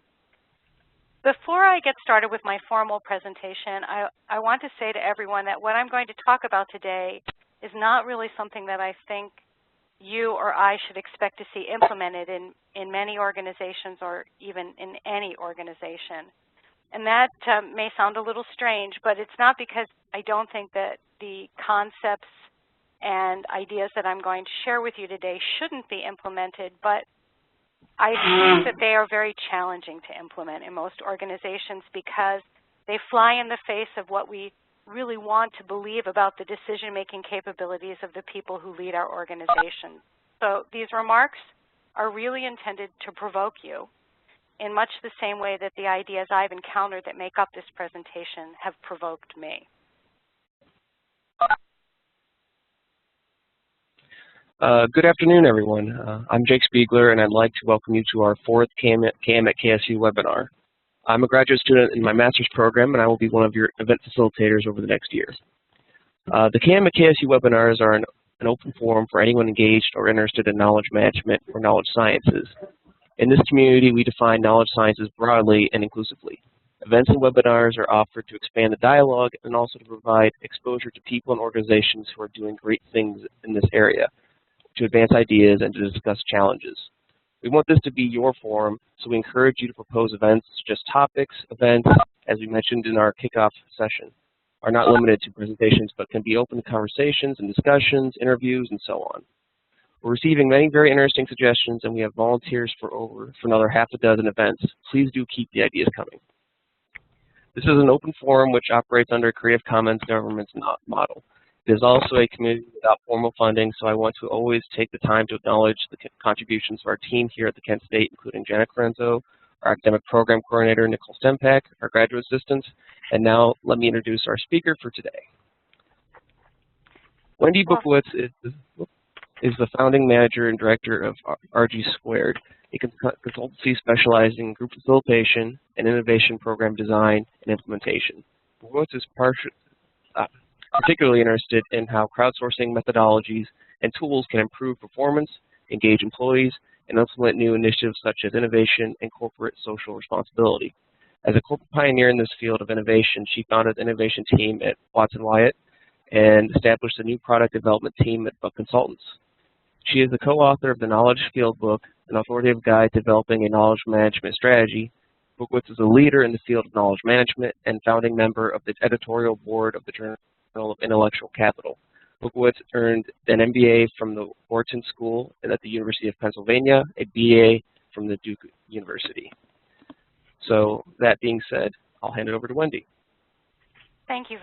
Before I get started with my formal presentation, I want to say to everyone that what I'm going to talk about today is not really something that I think you or I should expect to see implemented in many organizations or even in any organization. And that may sound a little strange, but it's not because I don't think that the concepts and ideas that I'm going to share with you today shouldn't be implemented, but I think that they are very challenging to implement in most organizations because they fly in the face of what we really want to believe about the decision-making capabilities of the people who lead our organization. So these remarks are really intended to provoke you in much the same way that the ideas I've encountered that make up this presentation have provoked me. Good afternoon, everyone. I'm Jake Spiegler, and I'd like to welcome you to our 4th KM KSU webinar. I'm a graduate student in my master's program, and I will be one of your event facilitators over the next year. The KM KSU webinars are an open forum for anyone engaged or interested in knowledge management or knowledge sciences. In this community, we define knowledge sciences broadly and inclusively. Events and webinars are offered to expand the dialogue and also to provide exposure to people and organizations who are doing great things in this area, to advance ideas and to discuss challenges. We want this to be your forum, so we encourage you to propose events. Just topics, events, as we mentioned in our kickoff session, are not limited to presentations, but can be open to conversations and discussions, interviews, and so on. We're receiving many very interesting suggestions, and we have volunteers for another half a dozen events. Please do keep the ideas coming. This is an open forum which operates under a Creative Commons governance model. It is also a community without formal funding, so I want to always take the time to acknowledge the contributions of our team here at the Kent State, including Janet Corenzo, our Academic Program Coordinator, Nicole Stempak, our graduate assistants, and now let me introduce our speaker for today. Wendi Bukowitz is the founding manager and director of Allergies, a consultancy specializing in group facilitation and innovation program design and implementation. Bukowitz is particularly interested in how crowdsourcing methodologies and tools can improve performance, engage employees, and implement new initiatives such as innovation and corporate social responsibility. As a corporate pioneer in this field of innovation, she founded the innovation team at Watson Wyatt and established a new product development team at Buck Consultants. She is the co-author of the Knowledge Field book, an authoritative guide developing a knowledge management strategy. Bukowitz is a leader in the field of knowledge management and founding member of the editorial board of the Journal of Intellectual Capital. Bukowitz earned an MBA from the Wharton School at the University of Pennsylvania, a BA from the Duke University. So that being said, I'll hand it over to Wendi. Thank you.